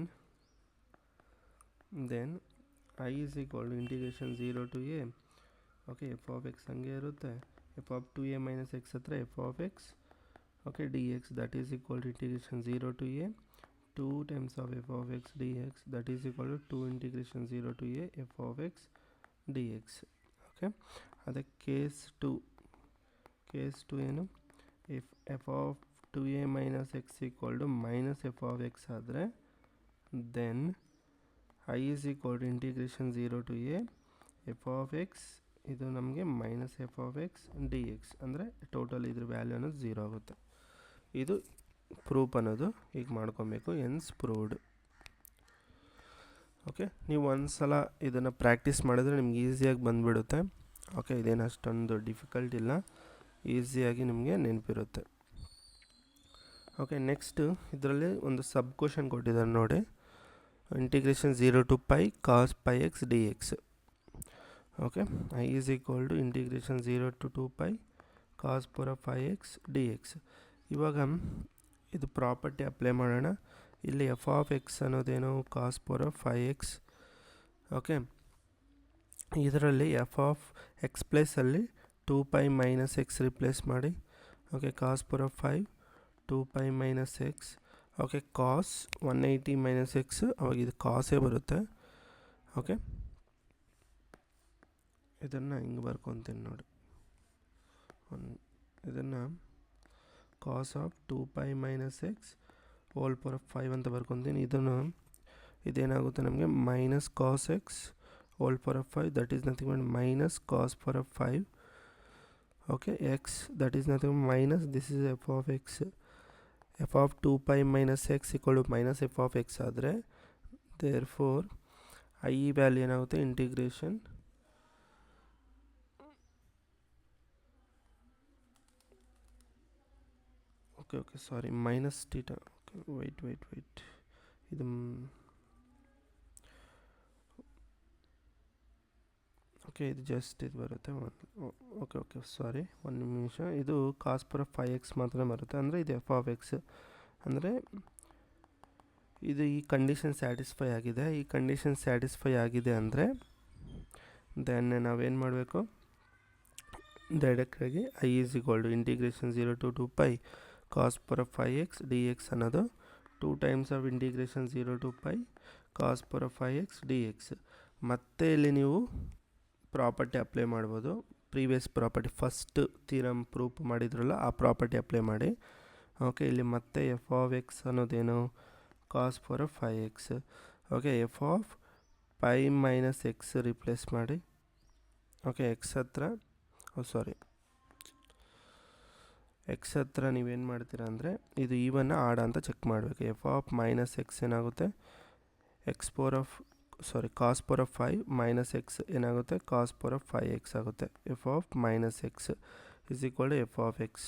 I is equal to integration 0 to a, okay, f of x ಹಂಗೆ ಇರುತ್ತೆ. f of 2a minus x ಹತ್ರ f of x, okay, dx that is equal to integration 0 to a 2 times of f of x dx that is equal to 2 integration 0 to a f of x dx. Okay, ಅದೇ ಕೇಸ್ 2 ಏನು, if f of 2a minus x equal to minus f of x ಆದರೆ then I is equal to integration 0 to a f of x, ಇದು ನಮಗೆ minus f of x dx ಅಂದರೆ ಟೋಟಲ್ ಇದ್ರ ವ್ಯಾಲ್ಯೂ ಅನ್ನೋದು 0 ಆಗುತ್ತೆ. ಇದು ಪ್ರೂಫ್ ಅನ್ನೋದು ಈಗ ಮಾಡ್ಕೊಬೇಕು. ಎನ್ಸ್ ಪ್ರೂವ್ಡ್. ಓಕೆ, ನೀವು ಒಂದು ಸಲ ಇದನ್ನು ಪ್ರಾಕ್ಟೀಸ್ ಮಾಡಿದ್ರೆ ನಿಮ್ಗೆ ಈಸಿಯಾಗಿ ಬಂದುಬಿಡುತ್ತೆ. ಓಕೆ, ಇದೇನು ಅಷ್ಟೊಂದು ಡಿಫಿಕಲ್ಟ್ ಇಲ್ಲ, ಈಸಿಯಾಗಿ ನಿಮಗೆ ನೆನಪಿರುತ್ತೆ. ಓಕೆ, ನೆಕ್ಸ್ಟ್ ಇದರಲ್ಲಿ ಒಂದು ಸಬ್ ಕ್ವಶನ್ ಕೊಟ್ಟಿದ್ದಾರೆ ನೋಡಿ. Integration 0 to pi cos pi x dx. Okay, I is equal to integration 0 to 2 pi cos power 5x dx. ಇವಾಗ ಇದು ಪ್ರಾಪರ್ಟಿ ಅಪ್ಲೈ ಮಾಡೋಣ. ಇಲ್ಲಿ ಎಫ್ ಆಫ್ ಎಕ್ಸ್ ಅನ್ನೋದೇನು ಕಾಸ್ ಪವರ್ 5x. ಓಕೆ, ಇದರಲ್ಲಿ ಎಫ್ ಆಫ್ ಎಕ್ಸ್ ಪ್ಲೇಸಲ್ಲಿ 2 pi ಮೈನಸ್ ಎಕ್ಸ್ ರಿಪ್ಲೇಸ್ ಮಾಡಿ. Okay, cos power 5 2 pi minus X. Okay, cos 180 minus x, ಅವಾಗ ಇದು ಕಾಸೇ ಬರುತ್ತೆ. ಓಕೆ, ಇದನ್ನು ಹಿಂಗೆ ಬರ್ಕೊತೀನಿ ನೋಡಿ. ಇದನ್ನು cos of 2 pi minus x whole power 5 ಅಂತ ಬರ್ಕೊತೀನಿ. ಇದೇನಾಗುತ್ತೆ ನಮಗೆ minus cos X whole power 5, that is nothing but minus cos power 5. Okay, x that is nothing minus, this is f of x. F of 2 pi minus x equal to minus f of x ಆದರೆ ದೇರ್ ಫೋರ್ ಐ ವ್ಯಾಲ್ಯೂ ಏನಾಗುತ್ತೆ integration okay sorry minus theta. Wait ಇದು ಓಕೆ, ಇದು ಜಸ್ಟ್ ಇದು ಬರುತ್ತೆ. ಓಕೆ ಸಾರಿ, ಒಂದು ನಿಮಿಷ. ಇದು ಕಾಸ್ ಪವರ್ 5x ಮಾತ್ರ ಬರುತ್ತೆ, ಅಂದರೆ ಇದು ಎಫ್ ಆಫ್ ಎಕ್ಸ್. ಅಂದರೆ ಇದು ಈ ಕಂಡೀಷನ್ ಸ್ಯಾಟಿಸ್ಫೈ ಆಗಿದೆ. ಈ ಕಂಡೀಷನ್ ಸ್ಯಾಟಿಸ್ಫೈ ಆಗಿದೆ ಅಂದರೆ ದೆನ್ ನಾವೇನು ಮಾಡಬೇಕು, ಡೈರೆಕ್ಟಾಗಿ I is equal to integration 0 to 2 pi cos power 5x dx ಅನ್ನೋದು 2 times of integration 0 to pi cos power 5x dx. ಮತ್ತೆ ಇಲ್ಲಿ ನೀವು ಪ್ರಾಪರ್ಟಿ ಅಪ್ಲೈ ಮಾಡ್ಬೋದು. Previous property first theorem proof ಮಾಡಿದ್ರಲ್ಲ ಆ ಪ್ರಾಪರ್ಟಿ ಅಪ್ಲೈ ಮಾಡಿ. ಓಕೆ, ಇಲ್ಲಿ ಮತ್ತೆ ಎಫ್ ಆಫ್ ಎಕ್ಸ್ ಅನ್ನೋದೇನು cos power 5x. Okay, F of pi minus x replace ಮಾಡಿ. ಓಕೆ, ಎಕ್ಸ್ ಹತ್ರ ನೀವೇನು ಮಾಡ್ತೀರಾ ಅಂದರೆ ಇದು ಈವನ್ನ ಆಡ ಅಂತ ಚೆಕ್ ಮಾಡಬೇಕು. ಎಫ್ ಆಫ್ ಮೈನಸ್ ಎಕ್ಸ್ ಏನಾಗುತ್ತೆ ಕಾಸ್ ಪವರ್ 5 ಮೈನಸ್ ಎಕ್ಸ್ ಏನಾಗುತ್ತೆ ಕಾಸ್ ಪವರ್ 5x ಆಗುತ್ತೆ. F of minus x is equal to f of X.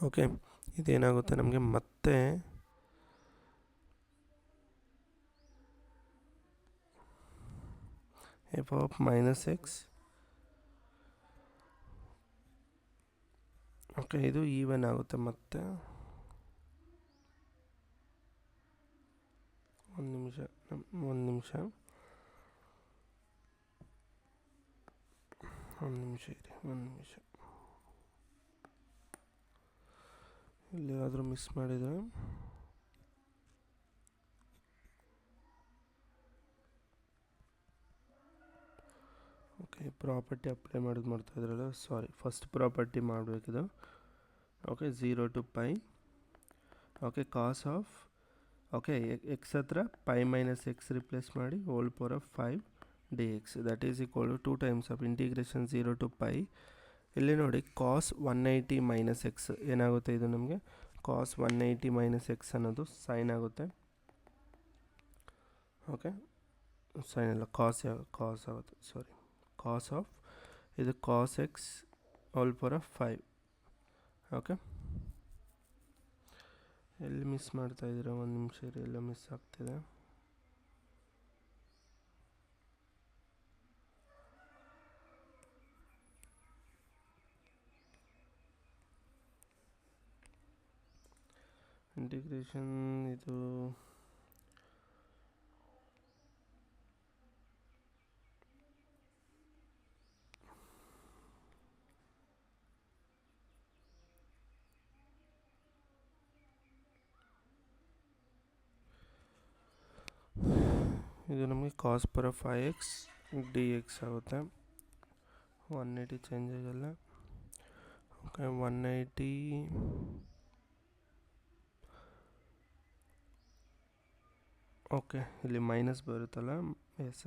Okay, ಇದೇನಾಗುತ್ತೆ ನಮಗೆ ಮತ್ತೆ f of minus X. Okay, ಇದು ಈವನ್ ಆಗುತ್ತೆ. ಮತ್ತೆ ಒಂದು ನಿಮಿಷ ಇಲ್ಲಿ ಯಾರಾದರೂ ಮಿಸ್ ಮಾಡಿದರೆ ಓಕೆ, ಪ್ರಾಪರ್ಟಿ ಅಪ್ಲೈ ಮಾಡೋದು ಮಾಡ್ತಾ ಇದ್ರಲ್ಲ, ಸಾರಿ, ಫಸ್ಟ್ ಪ್ರಾಪರ್ಟಿ ಮಾಡಬೇಕಿದು. Okay, 0 to pi. Okay, cos of okay x ಹತ್ರ ಪೈ ಮೈನಸ್ ಎಕ್ಸ್ ರಿಪ್ಲೇಸ್ ಮಾಡಿ whole power 5 dx that is equal to 2 times of integration 0 to pi. ಇಲ್ಲಿ ನೋಡಿ ಕಾಸ್ 180 ಮೈನಸ್ ಎಕ್ಸ್ ಏನಾಗುತ್ತೆ, ಇದು ನಮಗೆ ಕಾಸ್ 180 ಮೈನಸ್ ಎಕ್ಸ್ ಅನ್ನೋದು ಸೈನ್ ಆಗುತ್ತೆ. ಓಕೆ, ಸೈನ್ ಅಲ್ಲ, ಕಾಸ್ ಆಗುತ್ತೆ, ಸಾರಿ, ಕಾಸ್ ಆಫ್ ಇದು cos X whole power 5. Okay, ಎಲ್ಲಿ ಮಿಸ್ ಮಾಡ್ತಾಯಿದ್ದೀರಾ, ಒಂದು ನಿಮಿಷ ಇರಿ, ಎಲ್ಲ ಮಿಸ್ ಆಗ್ತಿದೆ. ಇಂಟಿಗ್ರೇಷನ್ ಇದು ನಮಗೆ ಕಾಸ್ ಪವರ್ 5x dx ಆಗುತ್ತೆ. 180 ಚೇಂಜ್ ಆಗಲ್ಲ. ಓಕೆ, 180 ಓಕೆ, ಇಲ್ಲಿ ಮೈನಸ್ ಬರುತ್ತಲ್ಲ, S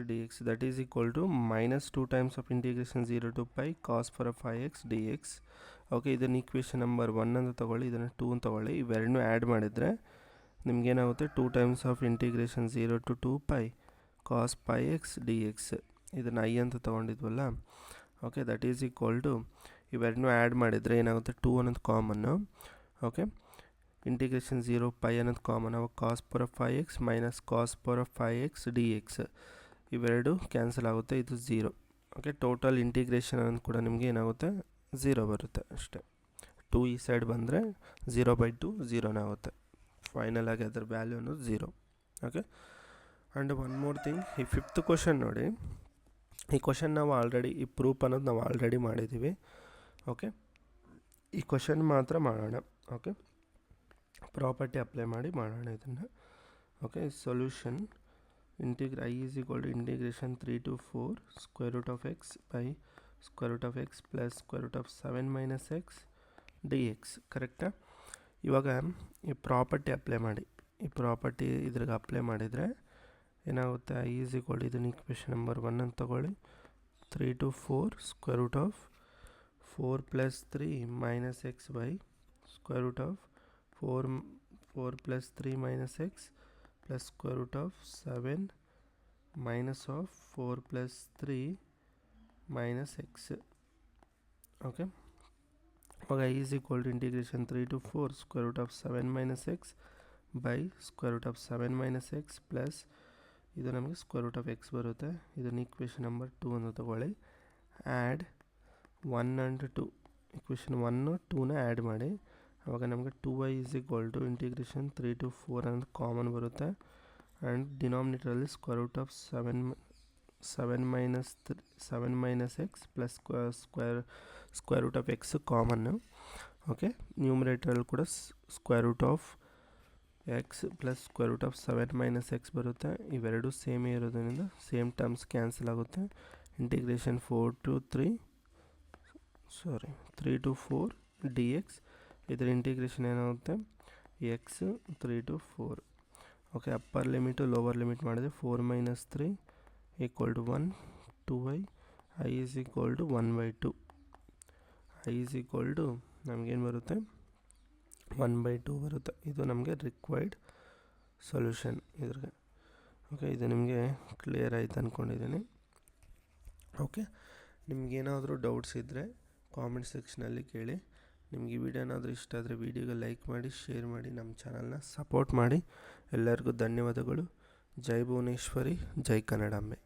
dx that is equal to minus 2 times of integration 0 to pi cos power 5x dx. Okay, ಇದನ್ನು ಈಕ್ವೇಷನ್ ನಂಬರ್ 1 ಅಂತ ತೊಗೊಳ್ಳಿ, ಇದನ್ನು 2 ಅಂತ ತೊಗೊಳ್ಳಿ. ಇವೆರಡನ್ನೂ ಆ್ಯಡ್ ಮಾಡಿದರೆ ನಿಮಗೇನಾಗುತ್ತೆ 2 times of integration 0 to 2 pi cos pi x dx. ಇದನ್ನು I ಅಂತ ತೊಗೊಂಡಿದ್ವಲ್ಲ. Okay, that is equal to ಇವೆರಡನ್ನೂ ಆ್ಯಡ್ ಮಾಡಿದರೆ ಏನಾಗುತ್ತೆ, 2 ಅನ್ನೋದು ಕಾಮನ್ನು. ಓಕೆ, ಇಂಟಿಗ್ರೇಷನ್ 0 pi ಅನ್ನೋದು ಕಾಮನ್. ಅವಾಗ cos power of 5x minus cos power of 5x dx ಇವೆರಡು ಕ್ಯಾನ್ಸಲ್ ಆಗುತ್ತೆ, ಇದು 0. ಓಕೆ, ಟೋಟಲ್ ಇಂಟಿಗ್ರೇಷನ್ ಅನ್ನೋದು ಕೂಡ ನಿಮಗೆ ಏನಾಗುತ್ತೆ, 0 ಬರುತ್ತೆ ಅಷ್ಟೇ. 2 ಈ ಸೈಡ್ ಬಂದರೆ 0/2 0ನೇ ಆಗುತ್ತೆ. ಫೈನಲ್ ಆಗಿ ಅದರ ವ್ಯಾಲ್ಯೂ ಅನ್ನೋದು 0. Okay, and one more thing, ಈ 5th ಕ್ವಶನ್ ನೋಡಿ. ಈ ಕ್ವಶನ್ ನಾವು ಆಲ್ರೆಡಿ, ಈ ಪ್ರೂಫ್ ಅನ್ನೋದು ನಾವು ಆಲ್ರೆಡಿ ಮಾಡಿದ್ದೀವಿ. ಓಕೆ, ಈ ಕ್ವಶನ್ ಮಾತ್ರ ಮಾಡೋಣ. ಓಕೆ, ಪ್ರಾಪರ್ಟಿ ಅಪ್ಲೈ ಮಾಡಿ ಮಾಡೋಣ ಇದನ್ನು. Okay, solution I is equal to integration 3 to 4 square root of x by square root of x plus square root of 7 minus x dx. ಕರೆಕ್ಟಾ? ಇವಾಗ ಈ ಪ್ರಾಪರ್ಟಿ ಅಪ್ಲೈ ಮಾಡಿ. ಈ ಪ್ರಾಪರ್ಟಿ ಇದ್ರಿಗೆ ಅಪ್ಲೈ ಮಾಡಿದರೆ ಏನಾಗುತ್ತೆ, I is equal to ಇದನ್ನು ಇಕ್ವೇಷನ್ ನಂಬರ್ 1 ಅಂತ ತಗೊಳ್ಳಿ. 3 to 4 square root of 4 plus 3 minus x by square root of 4 plus 3 minus x plus square root of 7 minus of 4 plus 3 minus x. Okay, okay, I is equal to integration 3 to 4 square root of 7 minus x by square root of 7 minus x plus ಇದು ನಮಗೆ ಸ್ಕ್ವೇರ್ ರೂಟ್ ಆಫ್ ಎಕ್ಸ್ ಬರುತ್ತೆ. ಇದನ್ನು ಇಕ್ವೇಷನ್ ನಂಬರ್ 2 ಅಂತ ತಗೊಳ್ಳಿ. ಆ್ಯಡ್ 1 and 2, ಇಕ್ವೇಷನ್ 1 2ನ ಆ್ಯಡ್ ಮಾಡಿ. ಆವಾಗ ನಮಗೆ 2y is equal to integration 3 to 4 ಅನ್ನೋದು ಕಾಮನ್ ಬರುತ್ತೆ. ಆ್ಯಂಡ್ ಡಿನಾಮಿನೇಟರಲ್ಲಿ square root of 7 minus x plus square root of x common. Okay, ನ್ಯೂಮರೇಟರಲ್ಲಿ ಕೂಡ square root of X plus square root of 7 minus x ಬರುತ್ತೆ. ಇವೆರಡು ಸೇಮೇ ಇರೋದ್ರಿಂದ ಸೇಮ್ ಟರ್ಮ್ಸ್ ಕ್ಯಾನ್ಸಲ್ ಆಗುತ್ತೆ. Integration 3 to 4 dx. ಇದರ ಇಂಟಿಗ್ರೇಷನ್ ಏನಾಗುತ್ತೆ, x 3 to 4. Okay, upper limit lower limit ಮಾಡಿದರೆ 4 minus 3 equal to 1, 2y. I is equal to 1/2. I is equal to ನಮಗೇನು ಬರುತ್ತೆ, 1/2 ಬರುತ್ತೆ. ಇದು ನಮಗೆ ರಿಕ್ವೈರ್ಡ್ ಸೊಲ್ಯೂಷನ್ ಇದ್ರಿಗೆ. ಓಕೆ, ಇದು ನಿಮಗೆ ಕ್ಲಿಯರ್ ಆಯ್ತು ಅಂದ್ಕೊಂಡಿದ್ದೀನಿ. ಓಕೆ, ನಿಮಗೇನಾದರೂ ಡೌಟ್ಸ್ ಇದ್ದರೆ ಕಾಮೆಂಟ್ ಸೆಕ್ಷನಲ್ಲಿ ಕೇಳಿ. ನಿಮ್ಗೆ ಈ ವಿಡಿಯೋ ಏನಾದರೂ ಇಷ್ಟ ಆದರೆ ವಿಡಿಯೋಗೆ ಲೈಕ್ ಮಾಡಿ, ಶೇರ್ ಮಾಡಿ, ನಮ್ಮ ಚಾನಲ್ನ ಸಪೋರ್ಟ್ ಮಾಡಿ. ಎಲ್ಲರಿಗೂ ಧನ್ಯವಾದಗಳು. ಜೈ ಭುವನೇಶ್ವರಿ, ಜೈ ಕನ್ನಡಾಂಬೆ.